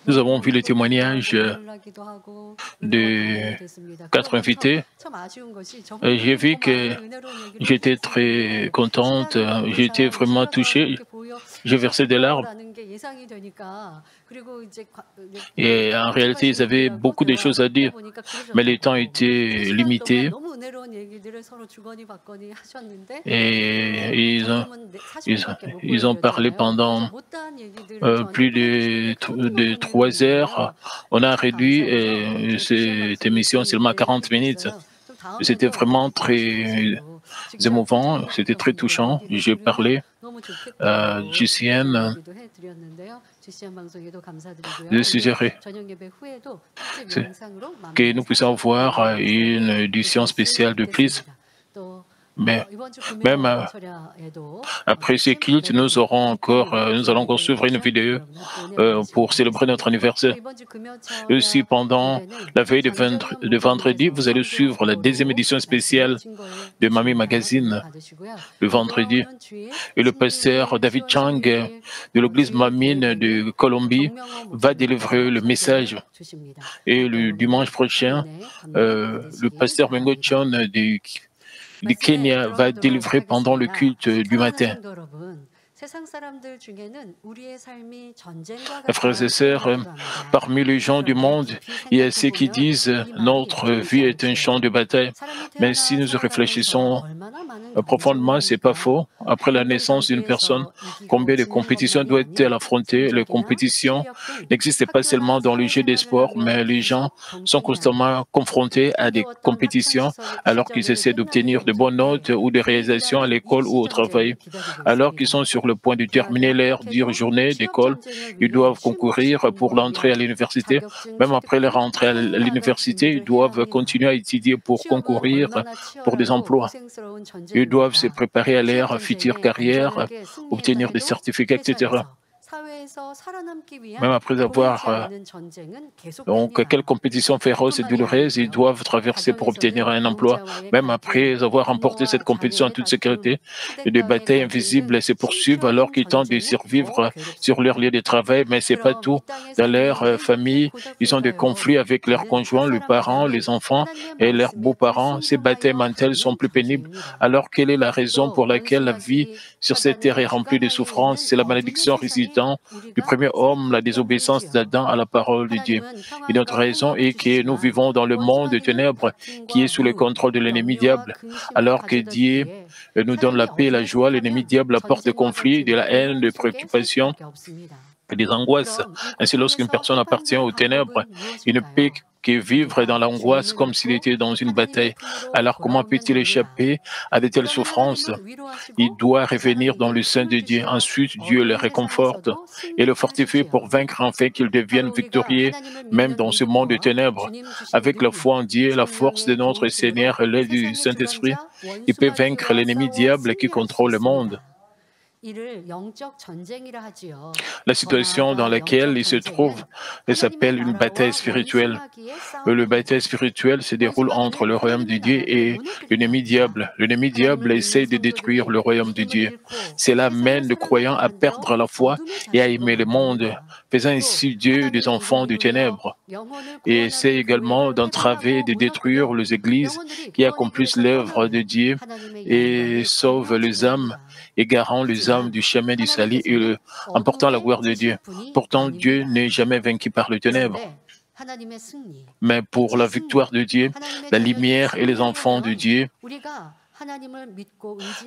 Nous avons vu le témoignage de 4 invités. J'ai vu que j'étais très contente, j'étais vraiment touchée. J'ai versé des larmes. Et en réalité, ils avaient beaucoup de choses à dire, mais le temps était limité. Et ils ont parlé pendant plus de 3 heures. On a réduit cette émission seulement à 40 minutes. C'était vraiment très émouvant, c'était très touchant. J'ai parlé à GCM de suggérer que nous puissions avoir une édition spéciale de plus. Mais même après ce culte, nous allons encore suivre une vidéo pour célébrer notre anniversaire. Et aussi, pendant la veille de vendredi, vous allez suivre la 2e édition spéciale de Mami Magazine le vendredi. Et le pasteur David Chang de l'église Mamine de Colombie va délivrer le message. Et le dimanche prochain, le pasteur Mengo Chon du Kenya va délivrer pendant le culte du matin. Frères et sœurs, parmi les gens du monde, il y a ceux qui disent notre vie est un champ de bataille. Mais si nous réfléchissons profondément, ce n'est pas faux. Après la naissance d'une personne, combien de compétitions doit-elle affronter? Les compétitions n'existent pas seulement dans le jeu des sports, mais les gens sont constamment confrontés à des compétitions alors qu'ils essaient d'obtenir de bonnes notes ou des réalisations à l'école ou au travail. Alors qu'ils sont sur le point de terminer leur dure journée d'école, ils doivent concourir pour l'entrée à l'université. Même après leur entrée à l'université, ils doivent continuer à étudier pour concourir pour des emplois. Ils doivent se préparer à leur future carrière, obtenir des certificats, etc. Même après avoir quelle compétition féroce et douloureuse ils doivent traverser pour obtenir un emploi. Même après avoir remporté cette compétition en toute sécurité, des batailles invisibles se poursuivent alors qu'ils tentent de survivre sur leur lieu de travail, mais ce n'est pas tout. Dans leur famille, ils ont des conflits avec leurs conjoints, les parents, les enfants et leurs beaux-parents. Ces batailles mentales sont plus pénibles. Alors, quelle est la raison pour laquelle la vie sur cette terre est remplie de souffrances? C'est la malédiction résultant du premier homme, la désobéissance d'Adam à la parole de Dieu. Et notre raison est que nous vivons dans le monde de ténèbres qui est sous le contrôle de l'ennemi diable. Alors que Dieu nous donne la paix et la joie, l'ennemi diable apporte des conflits, de la haine, des préoccupations et des angoisses. Ainsi, lorsqu'une personne appartient aux ténèbres, il ne peut que vivre dans l'angoisse comme s'il était dans une bataille. Alors, comment peut-il échapper à de telles souffrances? Il doit revenir dans le sein de Dieu. Ensuite, Dieu le réconforte et le fortifie pour vaincre afin qu'il devienne victorieux, même dans ce monde de ténèbres. Avec la foi en Dieu, la force de notre Seigneur et l'aide du Saint-Esprit, il peut vaincre l'ennemi diable qui contrôle le monde. La situation dans laquelle il se trouve s'appelle une bataille spirituelle. Le bataille spirituelle se déroule entre le royaume de Dieu et l'ennemi diable. L'ennemi diable essaie de détruire le royaume de Dieu. Cela mène le croyant à perdre la foi et à aimer le monde, faisant ainsi Dieu des enfants de ténèbres. Et essaie également d'entraver et de détruire les églises qui accomplissent l'œuvre de Dieu et sauvent les âmes, égarant les âmes du chemin du salut et emportant la gloire de Dieu. Pourtant, Dieu n'est jamais vaincu par les ténèbres. Mais pour la victoire de Dieu, la lumière et les enfants de Dieu,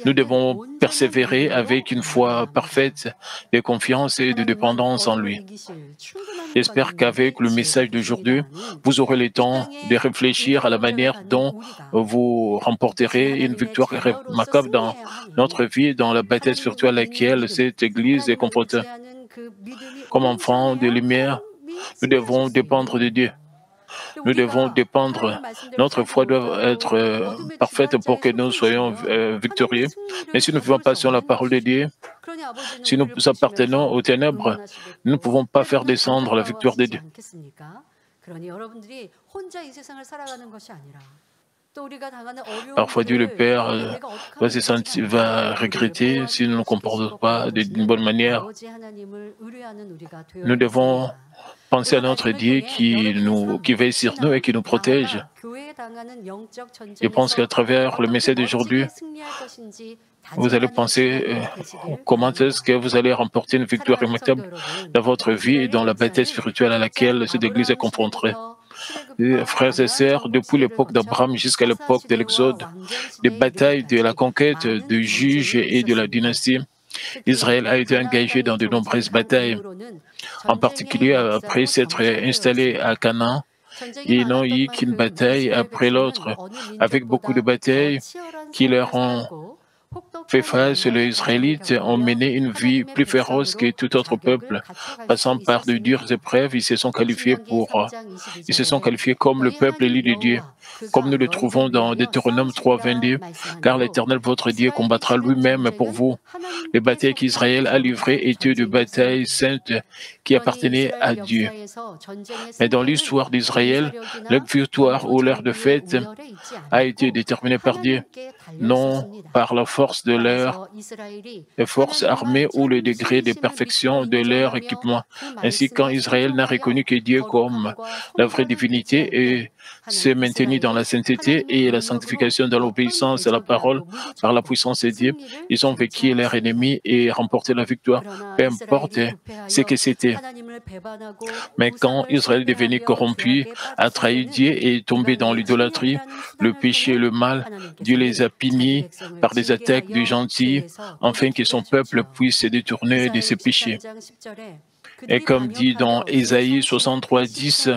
nous devons persévérer avec une foi parfaite de confiance et de dépendance en lui. J'espère qu'avec le message d'aujourd'hui, vous aurez le temps de réfléchir à la manière dont vous remporterez une victoire remarquable dans notre vie, dans la bataille spirituelle à laquelle cette Église est confrontée. Comme enfants de lumière, nous devons dépendre de Dieu. Nous devons dépendre, notre foi doit être parfaite pour que nous soyons victorieux. Mais si nous ne vivons pas sur la parole de Dieu, si nous appartenons aux ténèbres, nous ne pouvons pas faire descendre la victoire de Dieu. Parfois, Dieu le Père va regretter si nous ne nous comportons pas d'une bonne manière. Nous devons penser à notre Dieu qui veille sur nous et qui nous protège. Je pense qu'à travers le message d'aujourd'hui, vous allez penser comment est-ce que vous allez remporter une victoire remarquable dans votre vie et dans la bataille spirituelle à laquelle cette Église est confrontée. Frères et sœurs, depuis l'époque d'Abraham jusqu'à l'époque de l'Exode, des batailles de la conquête, de juges et de la dynastie, Israël a été engagé dans de nombreuses batailles. En particulier, après s'être installé à Canaan, ils n'ont eu qu'une bataille après l'autre, avec beaucoup de batailles qui leur ont fait face. Les Israélites ont mené une vie plus féroce que tout autre peuple. Passant par de dures épreuves, ils se sont qualifiés comme le peuple élu de Dieu, comme nous le trouvons dans Deutéronome 3, 22, car l'Éternel, votre Dieu, combattra lui-même pour vous. Les batailles qu'Israël a livrées étaient de batailles saintes qui appartenaient à Dieu. Mais dans l'histoire d'Israël, leur victoire ou leur défaite a été déterminée par Dieu, non par la force de leurs forces armées ou le degré de perfection de leur équipement. Ainsi, quand Israël n'a reconnu que Dieu comme la vraie divinité et s'est maintenu dans la sainteté et la sanctification dans l'obéissance à la parole par la puissance de Dieu, ils ont vaincu leurs ennemis et remporté la victoire, peu importe ce que c'était. Mais quand Israël est devenu corrompu, a trahi Dieu et est tombé dans l'idolâtrie, le péché et le mal, Dieu les a punis par des attaques de gentils, afin que son peuple puisse se détourner de ses péchés. Et comme dit dans Ésaïe 63, 10,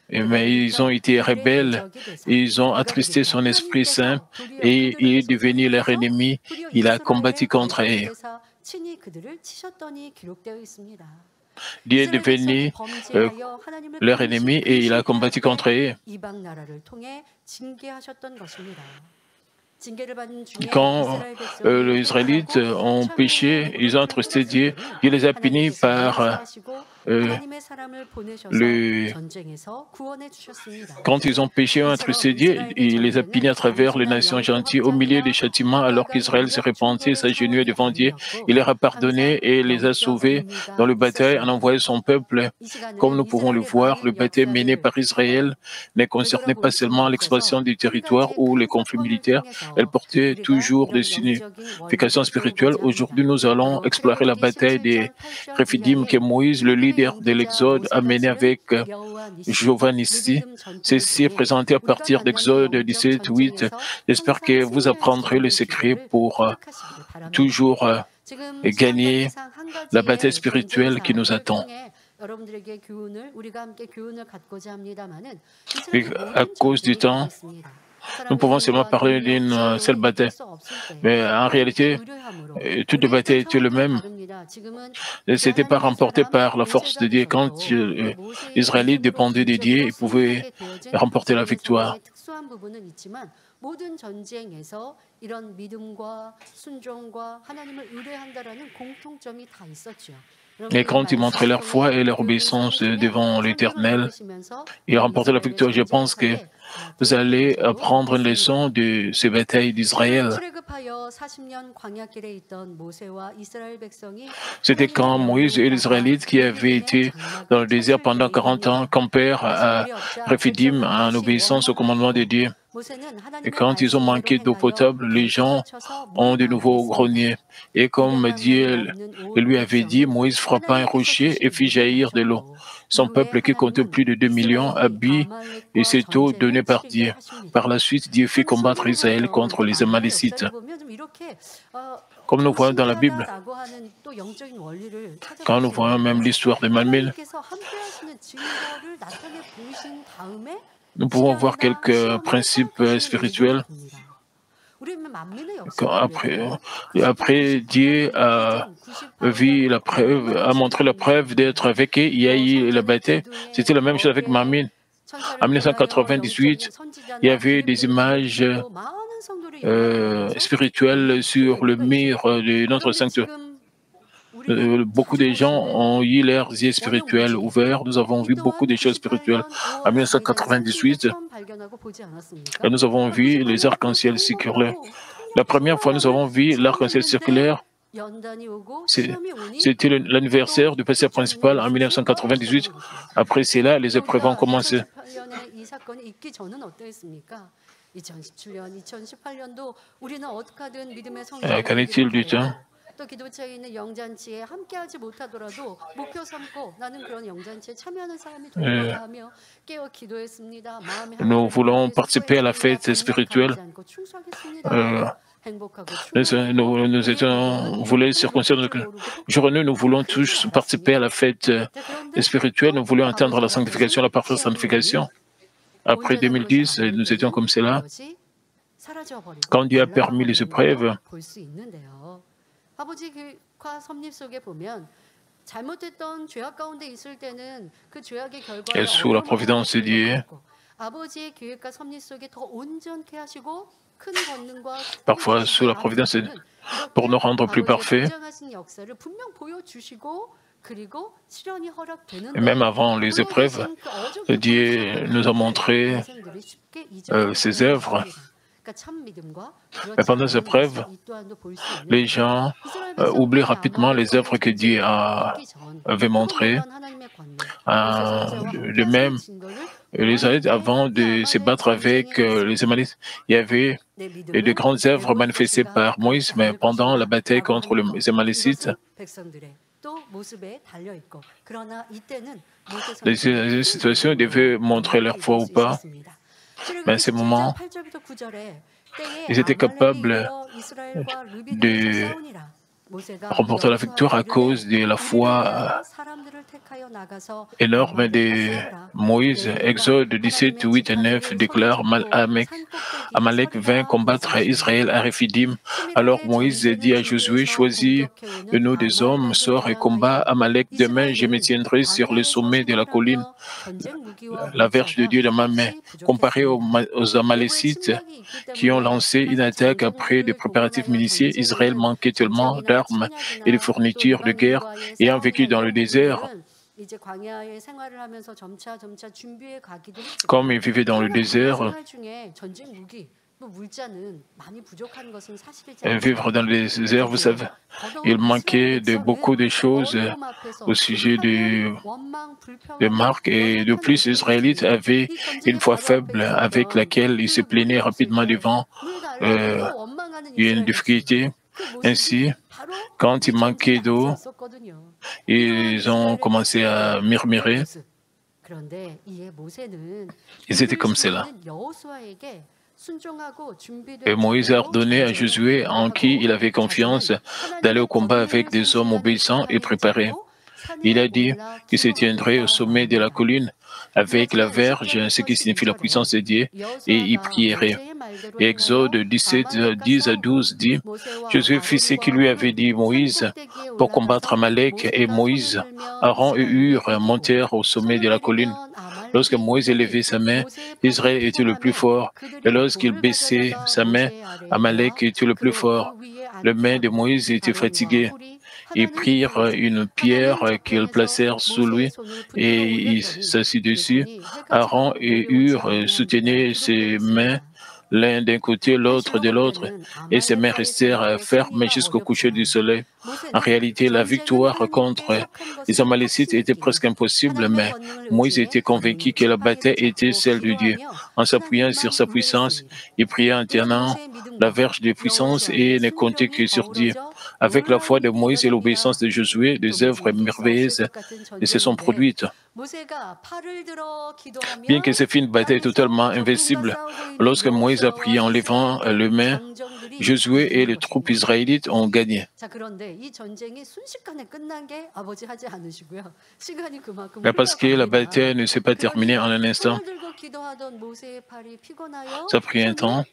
mais ils ont été rebelles, ils ont attristé son Esprit Saint et il est devenu leur ennemi, il a combattu contre eux. Dieu est devenu leur ennemi et il a combattu contre eux. Quand les Israélites ont péché, ils ont attristé Dieu, Dieu les a punis par quand ils ont péché, ont attristé Dieu, il les a punis à travers les nations gentilles au milieu des châtiments, alors qu'Israël s'est repentit, s'agenouillait devant Dieu. Il leur a pardonné et les a sauvés dans le bataille en envoyant son peuple. Comme nous pouvons le voir, le bataille mené par Israël ne concernait pas seulement l'expansion du territoire ou les conflits militaires, elle portait toujours des significations spirituelles. Aujourd'hui, nous allons explorer la bataille des Réphidim que Moïse, le leader de l'Exode, a mené avec Jovanissi. Ceci est présenté à partir d'Exode 17, 8. J'espère que vous apprendrez le secret pour toujours gagner la bataille spirituelle qui nous attend. Et à cause du temps, nous pouvons seulement parler d'une seule bataille. Mais en réalité, toutes les batailles étaient les mêmes. Ce n'était pas remporté par la force de Dieu. Quand Israël dépendait de Dieu, ils pouvaient remporter la victoire. Et quand ils montraient leur foi et leur obéissance devant l'Éternel, ils remportaient la victoire. Je pense que vous allez apprendre une leçon de ces batailles d'Israël. C'était quand Moïse et les Israélites qui avaient été dans le désert pendant 40 ans, campèrent à Rephidim en obéissance au commandement de Dieu. Et quand ils ont manqué d'eau potable, les gens ont de nouveau grogné. Et comme Dieu lui avait dit, Moïse frappa un rocher et fit jaillir de l'eau. Son peuple, qui comptait plus de 2 millions, a bu et cette eau donnée par Dieu. Par la suite, Dieu fit combattre Israël contre les Amalécites. Comme nous voyons dans la Bible, quand nous voyons même l'histoire de Mamel, nous pouvons voir quelques principes spirituels. Après, Dieu a montré la preuve d'être avec eux. Il y a eu la bataille. C'était la même chose avec Mamel. En 1998, il y avait des images spirituelles sur le mur de notre sanctuaire. Beaucoup de gens ont eu leurs yeux spirituels ouverts. Nous avons vu beaucoup de choses spirituelles. En 1998, nous avons vu les arcs-en-ciel circulaires. La première fois, nous avons vu l'arc-en-ciel circulaire. C'était l'anniversaire du pasteur principal en 1998. Après cela, les épreuves ont commencé. Qu'en est-il du temps? Nous voulons participer à la fête spirituelle. Nous voulons circoncire notre journée, nous voulons tous participer à la fête spirituelle, nous voulons atteindre la sanctification, la parfaite sanctification. Après 2010, nous étions comme cela. Quand Dieu a permis les épreuves, et sous la providence de Dieu, parfois sous la providence pour nous rendre plus parfaits, et même avant les épreuves, Dieu nous a montré ses œuvres. Mais pendant ces épreuves, les gens oublient rapidement les œuvres que Dieu avait montrées. De même, les Israélites, avant de se battre avec les Amalekites, il y avait de grandes œuvres manifestées par Moïse, mais pendant la bataille contre les Amalécites, les situations devaient montrer leur foi ou pas. Mais à ce moment, ils étaient capables de remporter la victoire à cause de la foi énorme de Moïse. Exode 17, 8 et 9 déclare Amalek vint combattre Israël à Rephidim. Alors Moïse dit à Josué, choisis de nous des hommes, sors et combat Amalek. Demain, je me tiendrai sur le sommet de la colline, la verge de Dieu dans ma main. Comparé aux Amalécites qui ont lancé une attaque après des préparatifs minutieux, Israël manquait tellement d'armes et de fournitures de guerre, ayant vécu dans le désert. Comme ils vivaient dans le désert, vivre dans le désert, vous savez, il manquait de beaucoup de choses au sujet de marques. Et de plus, les Israélites avaient une foi faible avec laquelle ils se plaignaient rapidement devant une difficulté. Ainsi, quand il manquait d'eau, ils ont commencé à murmurer. Ils étaient comme cela. Et Moïse a ordonné à Josué, en qui il avait confiance, d'aller au combat avec des hommes obéissants et préparés. Il a dit qu'il se tiendrait au sommet de la colline avec la verge, ce qui signifie la puissance de Dieu, et y prierait. Et Exode 17, 10 à 12 dit, Josué fit ce qu'il lui avait dit Moïse pour combattre Amalek, et Moïse, Aaron et Hur montèrent au sommet de la colline. Lorsque Moïse élevait sa main, Israël était le plus fort, et lorsqu'il baissait sa main, Amalek était le plus fort. Les mains de Moïse étaient fatiguées. Ils prirent une pierre qu'ils placèrent sous lui et il s'assit dessus. Aaron et Hur soutenaient ses mains l'un d'un côté, l'autre de l'autre, et ses mains restèrent fermes jusqu'au coucher du soleil. En réalité, la victoire contre les Amalécites était presque impossible, mais Moïse était convaincu que la bataille était celle de Dieu. En s'appuyant sur sa puissance, il priait en tenant la verge de puissance et ne comptait que sur Dieu. Avec la foi de Moïse et l'obéissance de Josué, des œuvres merveilleuses se sont produites. Bien que ce fût une bataille totalement invincible, lorsque Moïse a prié en levant les mains, Josué et les troupes israélites ont gagné. Mais parce que la bataille ne s'est pas terminée en un instant, ça a pris un temps.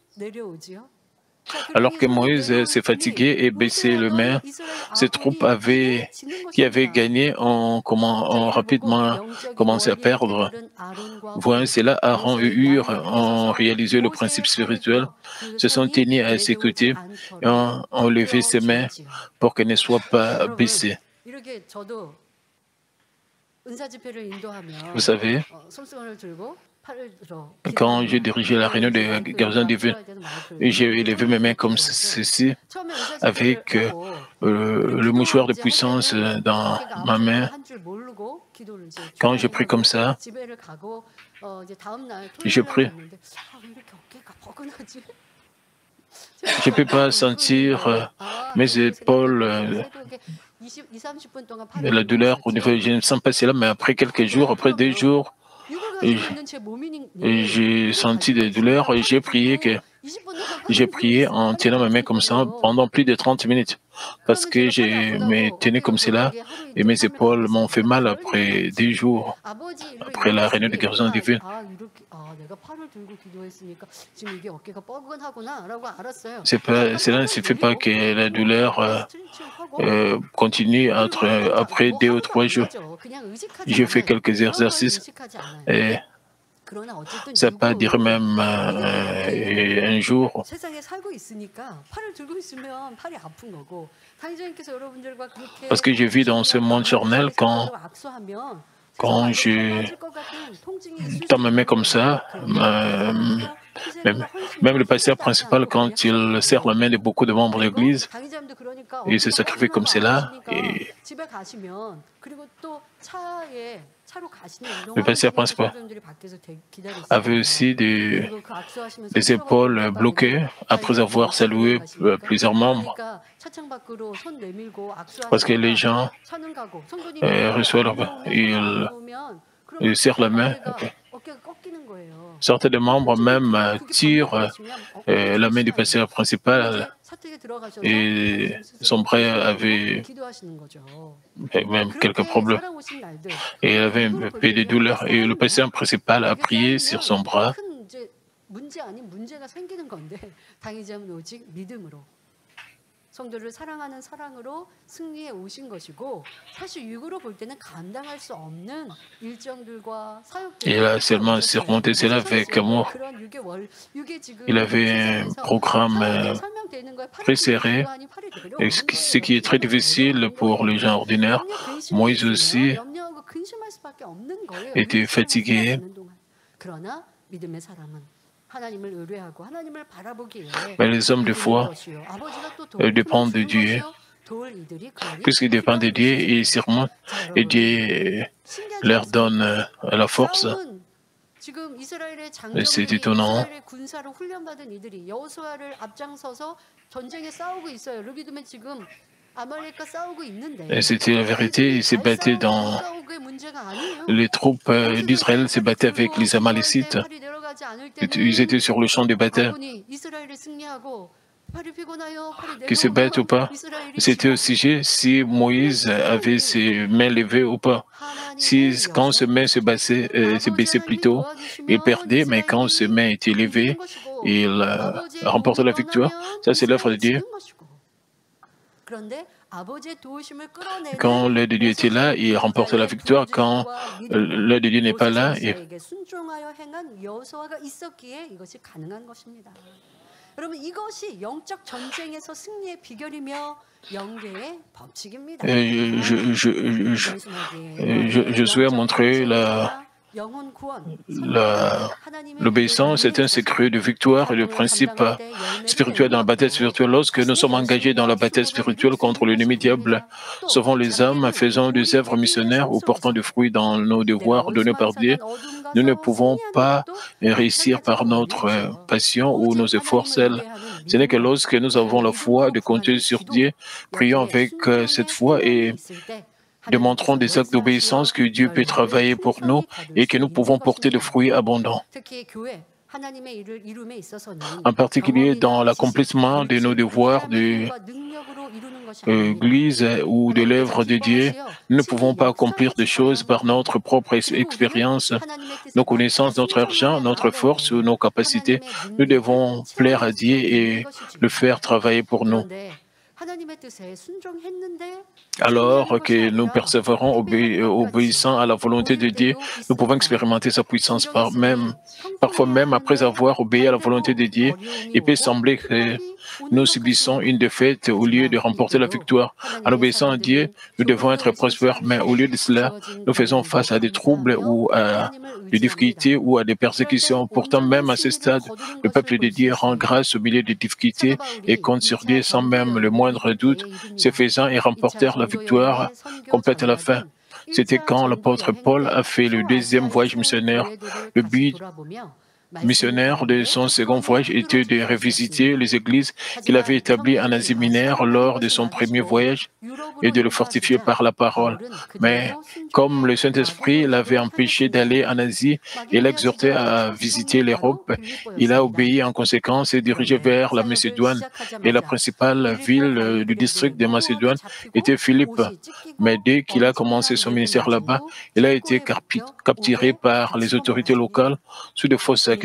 Alors que Moïse s'est fatigué et baissé les mains, ses troupes qui avaient gagné ont rapidement commencé à perdre. Voyant cela, Aaron et Hur ont réalisé le principe spirituel, se sont tenus à ses côtés et ont levé ses mains pour qu'elles ne soient pas baissées. Vous savez, quand j'ai dirigé la réunion de gardiens divins, j'ai élevé mes mains comme ceci, avec le mouchoir de puissance dans ma main. Quand j'ai pris comme ça, j'ai pris. Je ne peux pas sentir mes épaules, la douleur au niveau, je ne sens pas cela, mais après quelques jours, après 2 jours, j'ai senti des douleurs et j'ai prié en tenant ma main comme ça pendant plus de 30 minutes parce que je me tenais comme cela et mes épaules m'ont fait mal après 2 jours, après la réunion de guérison divine. Cela ne suffit pas que la douleur continue après 2 ou 3 jours. J'ai fait quelques exercices et ça n'a pas duré même un jour. Parce que je vis dans ce monde charnel quand je tends ma main comme ça, même le pasteur principal, quand il serre la main de beaucoup de membres de l'Église, il se sacrifie comme cela. Et le pasteur principal avait aussi des épaules bloquées après avoir salué plusieurs membres. Parce que les gens reçoivent, ils serrent la main. Certains des membres même tirent la main du pasteur principal et son bras avait même quelques problèmes. Et il avait un peu de douleur. Et le pasteur principal a prié sur son bras. Il a seulement surmonté cela avec amour. Il avait un programme très serré, et ce qui est très difficile pour les gens ordinaires. Moïse aussi était fatigué. Mais les hommes de foi dépendent de Dieu. Puisqu'ils dépendent de Dieu, ils surmontent et Dieu leur donne la force. C'est étonnant. C'était la vérité, ils se battaient dans les troupes d'Israël, se battaient avec les Amalécites. Ils étaient sur le champ de bataille. Qu'ils se battent ou pas, c'était au sujet si Moïse avait ses mains levées ou pas. Quand ses mains se baissaient plutôt, il perdait, mais quand ses mains étaient levées, il remportait la victoire. Ça, c'est l'œuvre de Dieu. Quand l'aide de Dieu était là, il remportait la victoire. Quand l'aide de Dieu n'est pas là, je souhaite montrer l'obéissance, c'est un secret de victoire et de principe spirituel dans la bataille spirituelle. Lorsque nous sommes engagés dans la bataille spirituelle contre l'ennemi diable, sauvant les âmes, faisant des œuvres missionnaires ou portant des fruits dans nos devoirs donnés par Dieu, nous ne pouvons pas réussir par notre passion ou nos efforts seuls. Ce n'est que lorsque nous avons la foi de compter sur Dieu, prions avec cette foi et démontrons des actes d'obéissance que Dieu peut travailler pour nous et que nous pouvons porter des fruits abondants. En particulier dans l'accomplissement de nos devoirs de l'Église ou de l'œuvre de Dieu, nous ne pouvons pas accomplir des choses par notre propre expérience, nos connaissances, notre argent, notre force ou nos capacités. Nous devons plaire à Dieu et le faire travailler pour nous. Alors que nous persévérons obéissant à la volonté de Dieu, nous pouvons expérimenter sa puissance parfois même après avoir obéi à la volonté de Dieu. Il peut sembler que nous subissons une défaite au lieu de remporter la victoire. En obéissant à Dieu, nous devons être prospères, mais au lieu de cela, nous faisons face à des troubles ou à des difficultés ou à des persécutions. Pourtant, même à ce stade, le peuple de Dieu rend grâce au milieu des difficultés et compte sur Dieu sans même le moindre doute. Ce faisant, ils remportèrent la victoire complète à la fin. C'était quand l'apôtre Paul a fait le deuxième voyage missionnaire. Le but missionnaire de son second voyage était de revisiter les églises qu'il avait établies en Asie mineure lors de son premier voyage et de le fortifier par la parole. Mais comme le Saint-Esprit l'avait empêché d'aller en Asie et l'exhortait à visiter l'Europe, il a obéi en conséquence et dirigé vers la Macédoine. Et la principale ville du district de Macédoine était Philippe. Mais dès qu'il a commencé son ministère là-bas, il a été capturé par les autorités locales sous de fausses accusations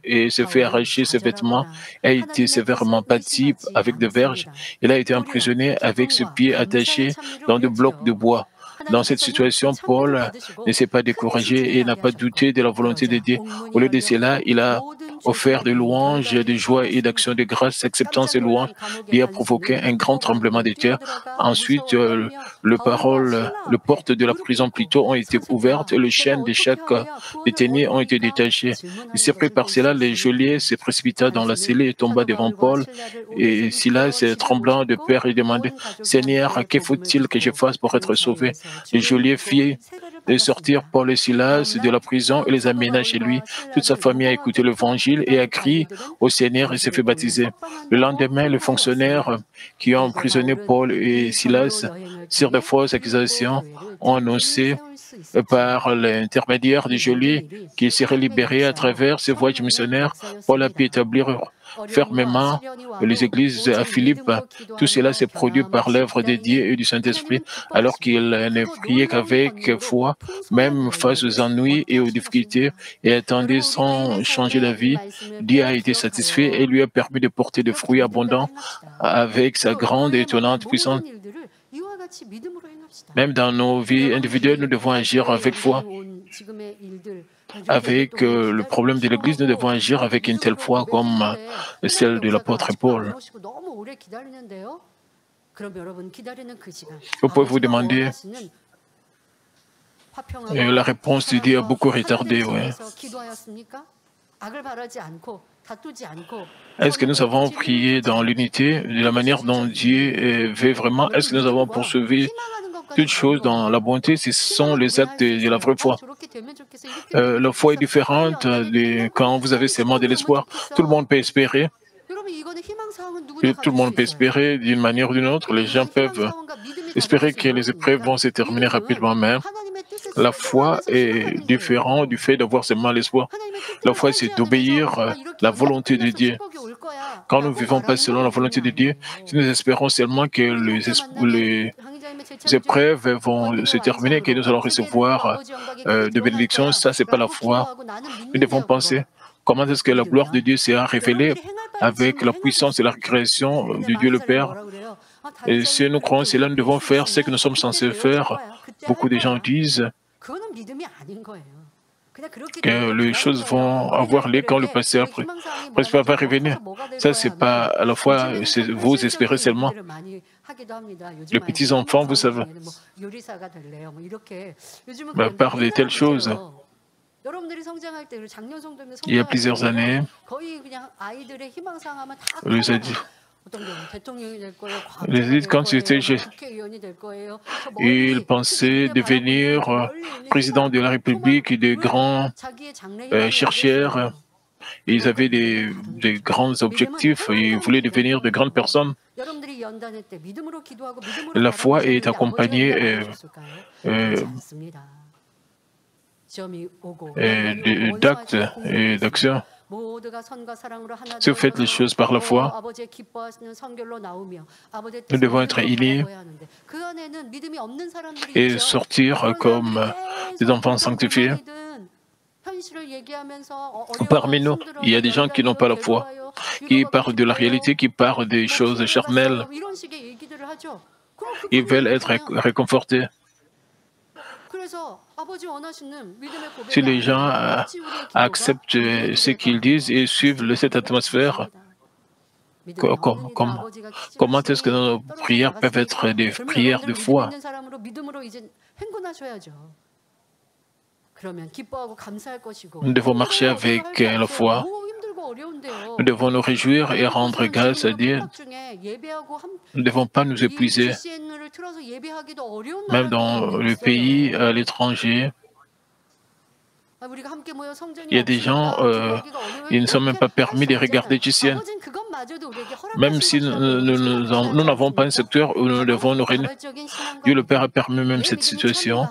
et s'est fait arracher ses vêtements, a été sévèrement battu avec des verges. Il a été emprisonné avec ses pieds attachés dans des blocs de bois. Dans cette situation, Paul ne s'est pas découragé et n'a pas douté de la volonté de Dieu. Au lieu de cela, il a offert des louanges, de joie et d'actions de grâce. Acceptant ces louanges, il a provoqué un grand tremblement de terre. Ensuite, les portes de la prison plutôt ont été ouvertes et les chaînes de chaque détenu ont été détachées. Et surpris par cela, le geôlier se précipita dans la cellule et tomba devant Paul. Et Silas, tremblant de peur, il demandait: Seigneur, que faut-il que je fasse pour être sauvé? Le geôlier fit de sortir Paul et Silas de la prison et les amena chez lui. Toute sa famille a écouté l'évangile et a crié au Seigneur et s'est fait baptiser. Le lendemain, les fonctionnaires qui ont emprisonné Paul et Silas sur de fausses accusations ont annoncé par l'intermédiaire du geôlier qu'ils seraient libérés à travers ces voyages missionnaires. Paul a pu établir fermement les églises à Philippe. Tout cela s'est produit par l'œuvre de Dieu et du Saint-Esprit, alors qu'il ne priait qu'avec foi, même face aux ennuis et aux difficultés, et attendait sans changer d'avis. Dieu a été satisfait et lui a permis de porter des fruits abondants avec sa grande et étonnante puissance. Même dans nos vies individuelles, nous devons agir avec foi. Avec le problème de l'Église, nous devons agir avec une telle foi comme celle de l'apôtre Paul. Vous pouvez vous demander, la réponse de Dieu a beaucoup retardé. Ouais. Est-ce que nous avons prié dans l'unité de la manière dont Dieu veut vraiment? Est-ce que nous avons poursuivi toutes choses dans la bonté? Ce sont les actes de la vraie foi. La foi est différente quand vous avez seulement de l'espoir. Tout le monde peut espérer. Et tout le monde peut espérer d'une manière ou d'une autre. Les gens peuvent espérer que les épreuves vont se terminer rapidement, mais la foi est différente du fait d'avoir seulement l'espoir. La foi, c'est d'obéir à la volonté de Dieu. Quand nous ne vivons pas selon la volonté de Dieu, si nous espérons seulement que les épreuves vont se terminer, que nous allons recevoir de bénédictions, ça, ce n'est pas la foi. Nous devons penser comment est-ce que la gloire de Dieu sera révélée avec la puissance et la création de Dieu le Père. Et si nous croyons cela, nous devons faire ce que nous sommes censés faire. Beaucoup de gens disent que les choses vont avoir lieu quand le passé va revenir. Ça, c'est pas à la fois, vous espérez seulement. Les petits enfants, vous savez, par de telles choses. Il y a plusieurs années, les adultes, quand ils étaient ils pensaient devenir président de la République et de grands chercheurs. Ils avaient des grands objectifs. Ils voulaient devenir de grandes personnes. La foi est accompagnée d'actes et d'actions. Si vous faites les choses par la foi, nous devons être unis et sortir comme des enfants sanctifiés. Parmi nous, il y a des gens qui n'ont pas la foi. qui parlent de la réalité, qui parlent des choses charnelles. Ils veulent être réconfortés. Si les gens acceptent ce qu'ils disent et suivent cette atmosphère, comment est-ce que nos prières peuvent être des prières de foi? Nous devons marcher avec la foi. Nous devons nous réjouir et rendre grâce à Dieu. Nous ne devons pas nous épuiser. Même dans le pays, à l'étranger, il y a des gens, ils ne sont même pas permis de regarder GCN. Même si nous n'avons pas un secteur où nous devons nous réunir. Dieu le Père a permis même cette situation.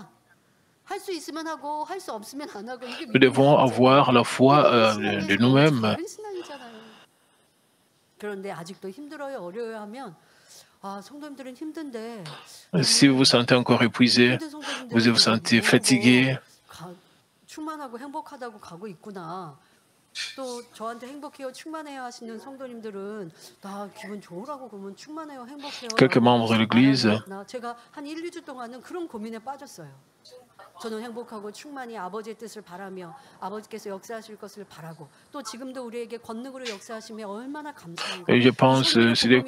Nous devons avoir la foi de nous-mêmes. Si vous vous sentez encore épuisé, vous vous sentez fatigué, quelques membres de l'Église et je pense,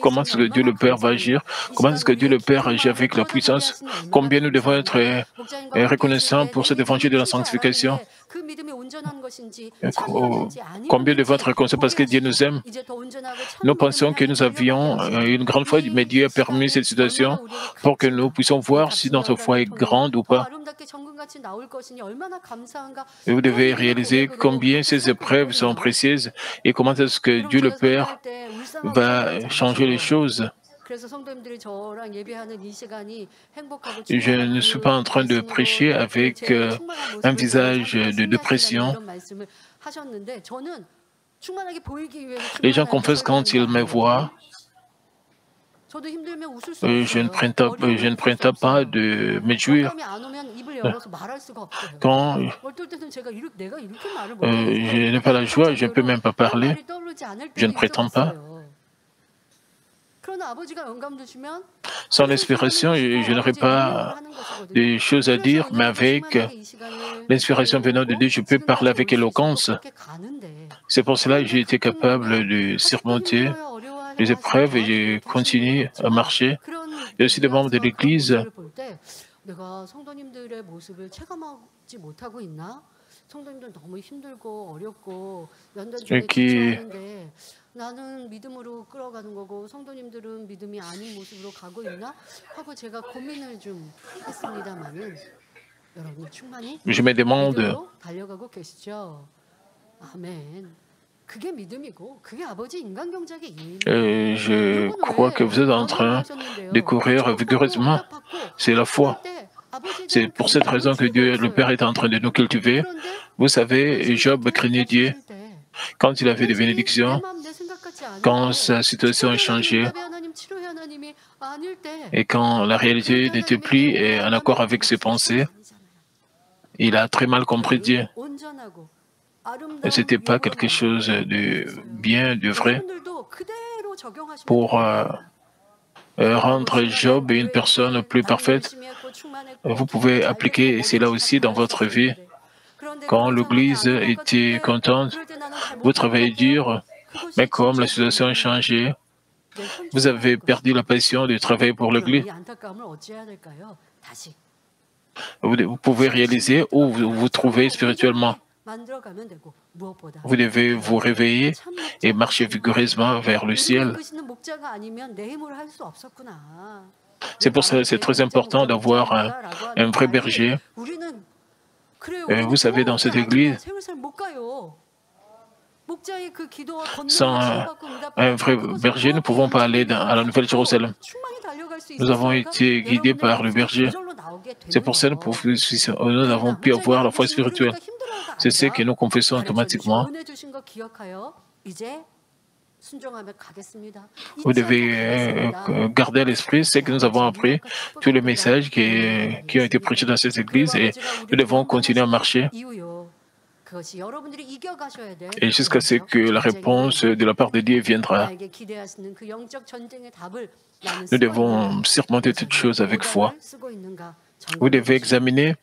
comment est-ce que Dieu le Père va agir? Comment est-ce que Dieu le Père agit avec la puissance? Combien nous devons être reconnaissants pour cet évangile de la sanctification? Combien devons être reconnaissants parce que Dieu nous aime? Nous pensons que nous avions une grande foi, mais Dieu a permis cette situation pour que nous puissions voir si notre foi est grande ou pas. Et vous devez réaliser combien ces épreuves sont précieuses et comment est-ce que Dieu le Père va changer les choses. Je ne suis pas en train de prêcher avec un visage de dépression. Les gens confessent quand ils me voient. Je ne prétends pas de me jouir. Quand je n'ai pas la joie, je ne peux même pas parler. Je ne prétends pas. Sans l'inspiration, je n'aurais pas de choses à dire, mais avec l'inspiration venant de Dieu, je peux parler avec éloquence. C'est pour cela que j'ai été capable de surmonter les épreuves et je continue à marcher. Il y a aussi des membres de l'Église qui je me demande je crois que vous êtes en train de courir vigoureusement. C'est la foi. C'est pour cette raison que Dieu, le Père, est en train de nous cultiver. Vous savez, Job craignait Dieu. Quand il avait des bénédictions, quand sa situation a changé, et quand la réalité n'était plus en accord avec ses pensées, il a très mal compris Dieu. Et ce n'était pas quelque chose de bien, de vrai. Pour rendre Job une personne plus parfaite, vous pouvez appliquer cela aussi dans votre vie. Quand l'Église était contente, vous travaillez dur, mais comme la situation a changé, vous avez perdu la passion de travailler pour l'Église. Vous pouvez réaliser où vous vous trouvez spirituellement. Vous devez vous réveiller et marcher vigoureusement vers le ciel. C'est pour ça que c'est très important d'avoir un vrai berger. Vous savez, dans cette église, sans un vrai berger, nous ne pouvons pas aller à la Nouvelle Jérusalem. Nous avons été guidés par le berger. C'est pour ça que nous avons pu avoir la foi spirituelle. C'est ce que nous confessons automatiquement. Vous devez garder à l'esprit ce que nous avons appris, tous les messages qui ont été prêchés dans cette église et nous devons continuer à marcher. et jusqu'à ce que la réponse de la part de Dieu viendra. Nous devons surmonter toutes choses avec foi. Vous devez examiner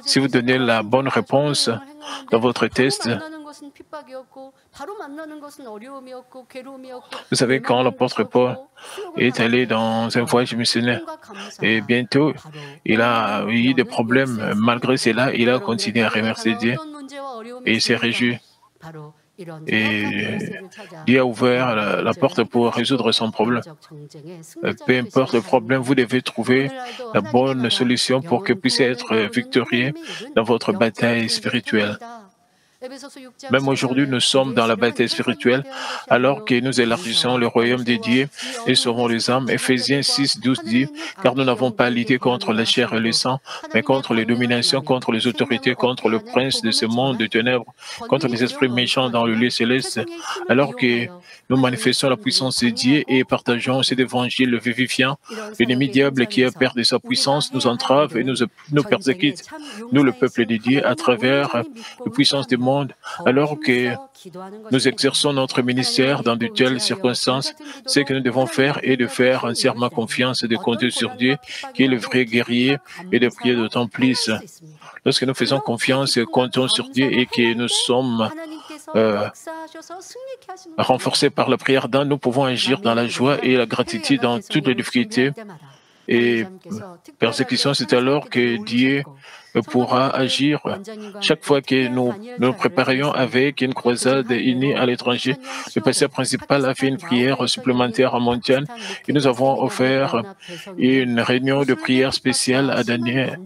si vous donnez la bonne réponse dans votre test. Vous savez, quand l'apôtre Paul est allé dans un voyage missionnaire, et bientôt, il a eu des problèmes. Malgré cela, il a continué à remercier Dieu et il s'est réjoui. Et Dieu a ouvert la porte pour résoudre son problème. Peu importe le problème, vous devez trouver la bonne solution pour que vous puissiez être victorieux dans votre bataille spirituelle. Même aujourd'hui, nous sommes dans la bataille spirituelle, alors que nous élargissons le royaume de Dieu et sauvons les âmes. Éphésiens 6, 12 dit, « Car nous n'avons pas à lutter contre la chair et le sang, mais contre les dominations, contre les autorités, contre le prince de ce monde de ténèbres, contre les esprits méchants dans le lieu céleste. » Alors que nous manifestons la puissance de Dieu et partageons cet évangile vivifiant, l'ennemi diable qui a perdu sa puissance nous entrave et nous persécute, nous le peuple de Dieu, à travers la puissance du monde, alors que nous exerçons notre ministère dans de telles circonstances. Ce que nous devons faire est de faire entièrement confiance et de compter sur Dieu, qui est le vrai guerrier, et de prier d'autant plus. Lorsque nous faisons confiance et comptons sur Dieu et que nous sommes renforcés par la prière, nous pouvons agir dans la joie et la gratitude dans toutes les difficultés et persécutions. C'est alors que Dieu pourra agir. Chaque fois que nous nous préparions avec une croisade unie à l'étranger, le pasteur principal a fait une prière supplémentaire en montagne et nous avons offert une réunion de prière spéciale à Daniel,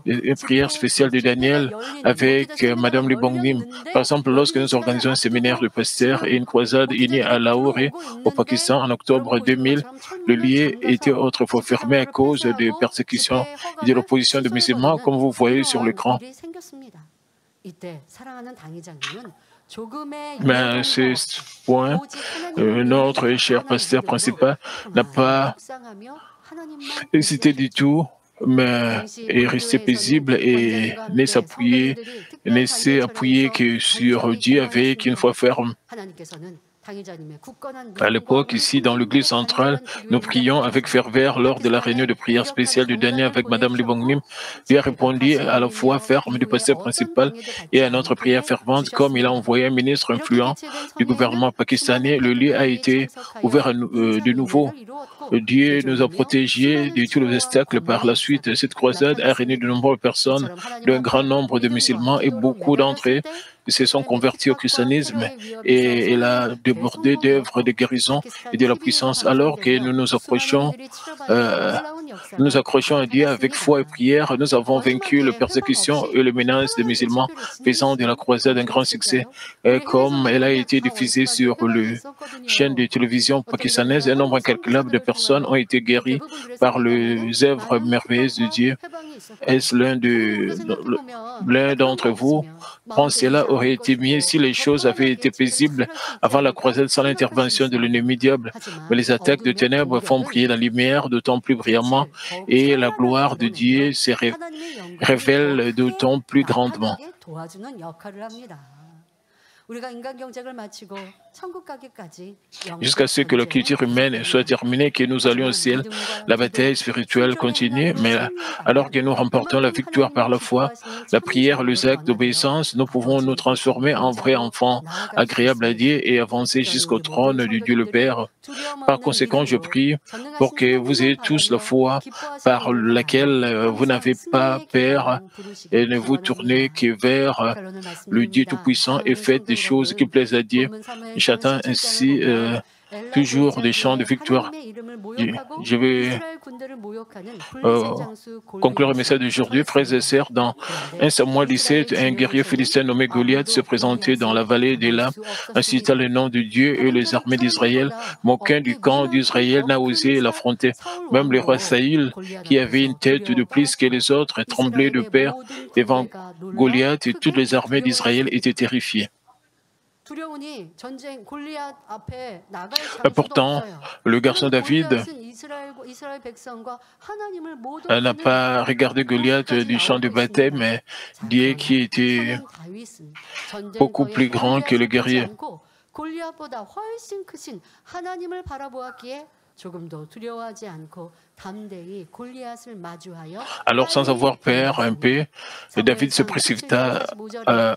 une prière spéciale de Daniel avec Madame Libongnim. Par exemple, lorsque nous organisons un séminaire de pasteurs et une croisade unie à Lahore, au Pakistan, en octobre 2000, le lieu était autrefois fermé à cause de persécutions et de l'opposition de musulmans, comme vous voyez sur l'écran. Mais à ce point, notre cher pasteur principal n'a pas hésité du tout, mais est resté paisible et ne s'est appuyé que sur Dieu avec une foi ferme. À l'époque, ici, dans l'église centrale, nous prions avec ferveur lors de la réunion de prière spéciale du dernier avec Madame Libongnim. Dieu a répondu à la foi ferme du pasteur principal et à notre prière fervente, comme il a envoyé un ministre influent du gouvernement pakistanais. Le lieu a été ouvert de nouveau. Dieu nous a protégés de tous les obstacles par la suite. Cette croisade a réuni de nombreuses personnes, d'un grand nombre de musulmans et beaucoup d'entre eux se sont convertis au christianisme et elle a débordé d'œuvres de guérison et de la puissance alors que nous nous accrochons à Dieu avec foi et prière. Nous avons vaincu la persécution et les menaces des musulmans, faisant de la croisade un grand succès. Comme elle a été diffusée sur le chaîne de télévision pakistanaise, un nombre incalculable de personnes ont été guéries par les œuvres merveilleuses de Dieu. Est-ce l'un d'entre vous pense cela aurait été mieux si les choses avaient été paisibles avant la croisade sans l'intervention de l'ennemi diable. Mais les attaques de ténèbres font briller la lumière d'autant plus brillamment et la gloire de Dieu se révèle d'autant plus grandement. Jusqu'à ce que la culture humaine soit terminée, que nous allions au ciel, la bataille spirituelle continue, mais alors que nous remportons la victoire par la foi, la prière, les actes d'obéissance, nous pouvons nous transformer en vrais enfants, agréables à Dieu et avancer jusqu'au trône du Dieu le Père. Par conséquent, je prie pour que vous ayez tous la foi par laquelle vous n'avez pas peur et ne vous tournez que vers le Dieu Tout-Puissant et faites des choses qui plaisent à Dieu. J'attends ainsi toujours des chants de victoire. Je vais conclure le message d'aujourd'hui. Frères et sœurs, dans 1 Samuel 17, un guerrier philistin nommé Goliath se présentait dans la vallée d'Éla, incitant le nom de Dieu et les armées d'Israël. Mais aucun du camp d'Israël n'a osé l'affronter. Même le roi Saül, qui avait une tête de plus que les autres, tremblait de peur devant Goliath et toutes les armées d'Israël étaient terrifiées. Pourtant, le garçon David Elle n'a pas regardé Goliath du champ de bataille, mais Dieu qui était beaucoup plus grand que le guerrier. Alors, sans avoir peur un peu, David se précipita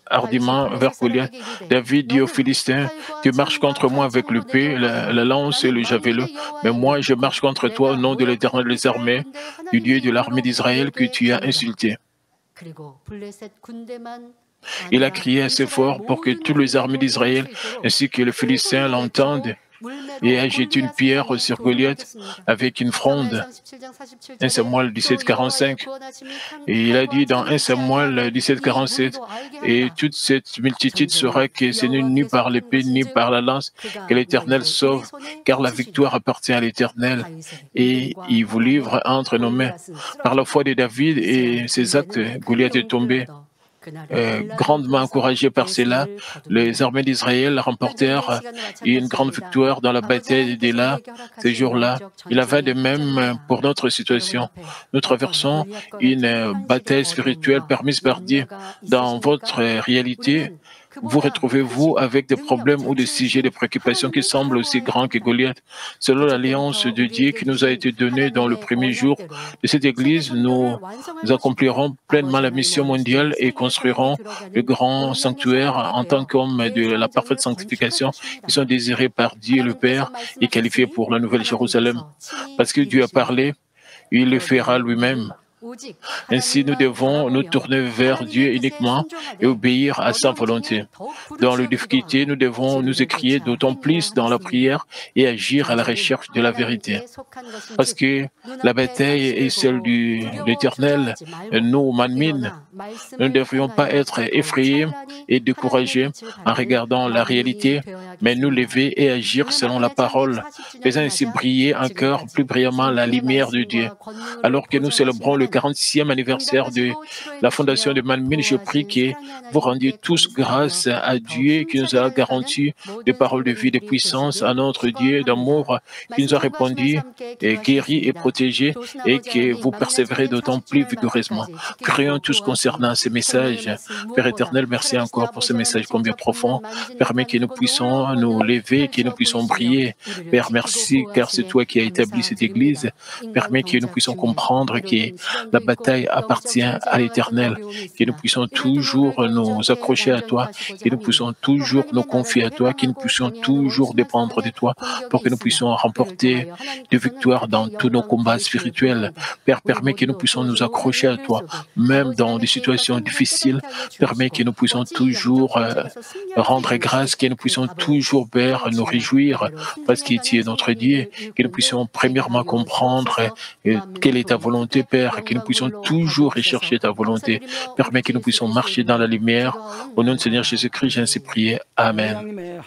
hardiment vers Goliath. David dit aux Philistins, tu marches contre moi avec l'épée, la lance et le javelot, mais moi je marche contre toi au nom de l'Éternel des armées, du Dieu de l'armée d'Israël que tu as insulté. Il a crié assez fort pour que toutes les armées d'Israël ainsi que les Philistins l'entendent et a jeté une pierre sur Goliath avec une fronde. 1 Samuel 17, 45. Et il a dit dans 1 Samuel 17, 47, et toute cette multitude saura que ce n'est ni par l'épée ni par la lance que l'Éternel sauve, car la victoire appartient à l'Éternel et il vous livre entre nos mains. Par la foi de David et ses actes, Goliath est tombé. Grandement encouragé par cela, les armées d'Israël remportèrent une grande victoire dans la bataille d'Éla ces jours-là. Il en va de même pour notre situation. Nous traversons une bataille spirituelle permise par Dieu. Dans votre réalité, vous retrouvez-vous avec des problèmes ou des sujets de préoccupation qui semblent aussi grands que Goliath. Selon l'alliance de Dieu qui nous a été donnée dans le premier jour de cette Église, nous accomplirons pleinement la mission mondiale et construirons le grand sanctuaire en tant qu'hommes de la parfaite sanctification qui sont désirés par Dieu le Père et qualifiés pour la nouvelle Jérusalem. Parce que Dieu a parlé, il le fera lui-même. Ainsi, nous devons nous tourner vers Dieu uniquement et obéir à sa volonté. Dans les difficultés, nous devons nous écrier d'autant plus dans la prière et agir à la recherche de la vérité. Parce que la bataille est celle de l'Éternel, nous, manmines. Nous ne devrions pas être effrayés et découragés en regardant la réalité, mais nous lever et agir selon la parole, faisant ainsi briller encore plus brillamment la lumière de Dieu. Alors que nous célébrons le 46e anniversaire de la fondation de Manmin, je prie que vous rendiez tous grâce à Dieu qui nous a garanti des paroles de vie, de puissance, à notre Dieu d'amour qui nous a répondu, et guéri et protégé, et que vous persévérez d'autant plus vigoureusement. Prions tous concernant ces messages. Père éternel, merci encore pour ce message combien profond. Permets que nous puissions nous lever, que nous puissions briller. Père, merci, car c'est toi qui as établi cette Église. Permets que nous puissions comprendre que la bataille appartient à l'Éternel, que nous puissions toujours nous accrocher à toi, que nous puissions toujours nous confier à toi, que nous puissions toujours dépendre de toi pour que nous puissions remporter des victoires dans tous nos combats spirituels. Père, permets que nous puissions nous accrocher à toi, même dans des situations difficiles. Permets que nous puissions toujours rendre grâce, que nous puissions toujours, Père, nous réjouir parce que tu es notre Dieu, que nous puissions premièrement comprendre quelle est ta volonté, Père, que nous puissions toujours rechercher ta volonté. Permets que nous puissions marcher dans la lumière. Au nom du Seigneur Jésus-Christ, j'ai ainsi prié. Amen.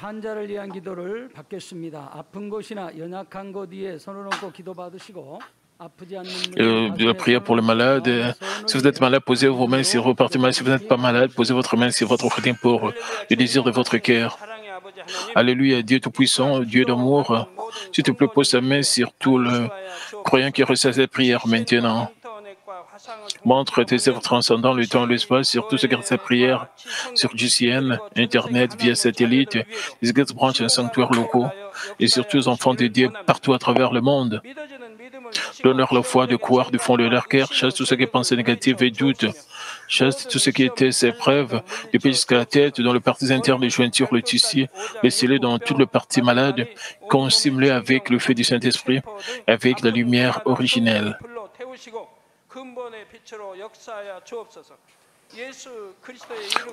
La prière pour les malades. Si vous êtes malade, posez vos mains sur vos parties malades. Si vous n'êtes pas malade, posez votre main sur votre offrande pour le désir de votre cœur. Alléluia, Dieu Tout-Puissant, Dieu d'amour. S'il te plaît, pose ta main sur tout le croyant qui reçoit cette prière maintenant. Montre tes œuvres transcendant le temps et l'espace sur tout ce qui reçoit cette prière, sur GCN, Internet, via satellite, les églises branches et sanctuaires locaux, et sur tous les enfants de Dieu partout à travers le monde. Donne-leur la foi de croire du fond de leur cœur, chasse tout ce qui est pensée négative et doute. Chasse tout ce qui était ses preuves, du pied jusqu'à la tête, dans le parties internes, les jointures, le tissu, laissez-les dans toutes les parties malades, consume-les avec le feu du Saint-Esprit, avec la lumière originelle.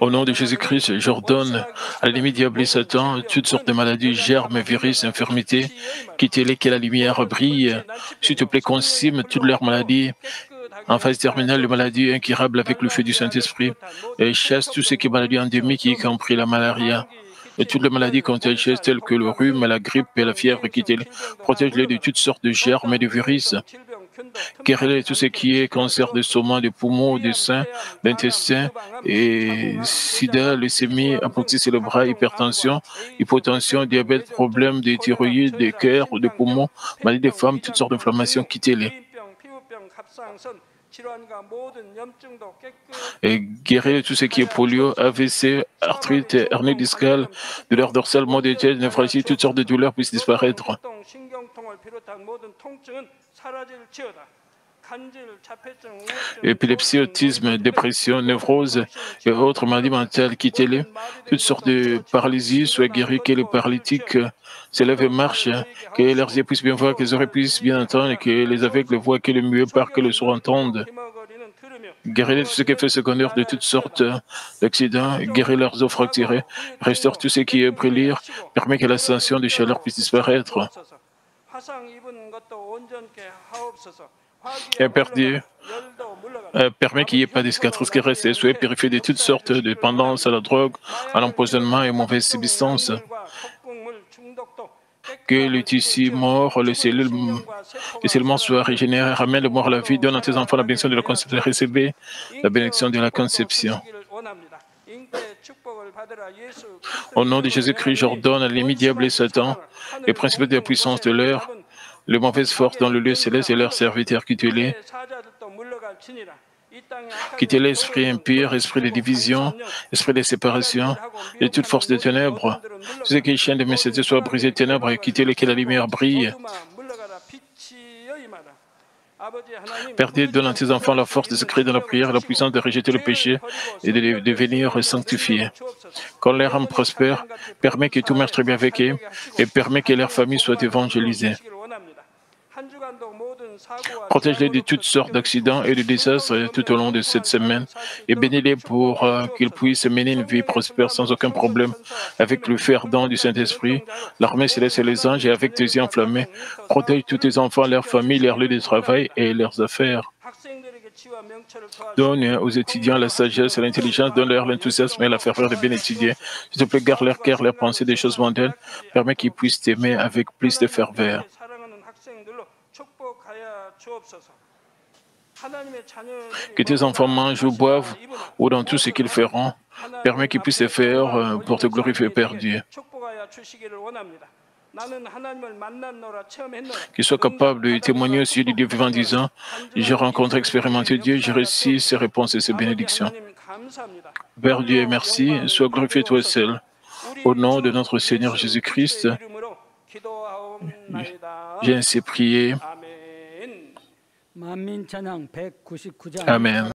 Au nom de Jésus-Christ, j'ordonne à l'ennemi diable et Satan toutes sortes de maladies, germes, virus, infirmités, quittez-les, que la lumière brille. S'il te plaît, consume toutes leurs maladies. En phase terminale, les maladies incurables avec le feu du Saint-Esprit. Et chasse tout ce qui est maladie endémique, y compris la malaria. Et toutes les maladies contagieuses telles que le rhume, la grippe et la fièvre, quittez-les. Protège-les de toutes sortes de germes et de virus. Guéris tout ce qui est cancer de saumon, des poumons, des seins, d'intestin, et sida, leucémie, apoplexie cérébrale, hypertension, hypotension, diabète, problèmes de thyroïde, de cœur, de poumons, maladies des femmes, toutes sortes d'inflammations, quittez-les. Et guérir tout ce qui est polio, AVC, arthrite, hernie discale, douleur dorsale, maux de tête, névralgie, toutes sortes de douleurs puissent disparaître. Épilepsie, autisme, dépression, névrose et autres maladies mentales, quittez-les. Toutes sortes de paralysies soient guéries, que les paralytiques s'élèvent et marchent, que leurs yeux puissent bien voir, que les oreilles puissent bien entendre, et que les aveugles voient, que les muets parlent, que les sourds entendent. Guérir tout ce qui est fait secondaire de toutes sortes d'accidents, guérir leurs os fracturés, restaure tout ce qui est brûlé, permet que l'ascension de chaleur puisse disparaître. Et permet qu'il n'y ait pas de cicatrices qui restent et souhaite purifier de toutes sortes de dépendances à la drogue, à l'empoisonnement et aux mauvaises substances. Que le tissu mort, les cellules mortes soient régénérées, ramène le mort à la vie, donne à tes enfants la bénédiction de la conception, recevez la bénédiction de la conception. Au nom de Jésus-Christ, j'ordonne à l'ennemi diable et Satan, les principaux de la puissance de l'air, les mauvaises forces dans le lieu céleste et leurs serviteurs, quittez-les. Quittez l'esprit impur, esprit de division, esprit de séparation, et toute force des ténèbres. Tout ce qui est chien de messager soit brisé ténèbres et quittez-les, que la lumière brille. Père Dieu, donne à tes enfants la force de se créer dans la prière et la puissance de rejeter le péché et de devenir sanctifiés. Quand leur âme prospère, permet que tout marche très bien avec eux et permet que leur famille soit évangélisée. Protège-les de toutes sortes d'accidents et de désastres tout au long de cette semaine et bénis-les pour qu'ils puissent mener une vie prospère sans aucun problème avec le feu ardent du Saint-Esprit, l'armée céleste et les anges et avec tes yeux enflammés. Protège tous tes enfants, leurs familles, leurs lieux de travail et leurs affaires. Donne aux étudiants la sagesse et l'intelligence, donne-leur l'enthousiasme et la ferveur de bien étudier. S'il te plaît, garde leur cœur, leurs pensées des choses mondaines, permets qu'ils puissent t'aimer avec plus de ferveur. Que tes enfants mangent ou boivent, ou dans tout ce qu'ils feront, permets qu'ils puissent le faire pour te glorifier, Père Dieu. Qu'ils soient capables de témoigner au sujet du Dieu vivant en disant, j'ai rencontré, expérimenté Dieu, j'ai reçu ses réponses et ses bénédictions. Père Dieu, merci, sois glorifié toi seul. Au nom de notre Seigneur Jésus-Christ, j'ai ainsi prié. Amen.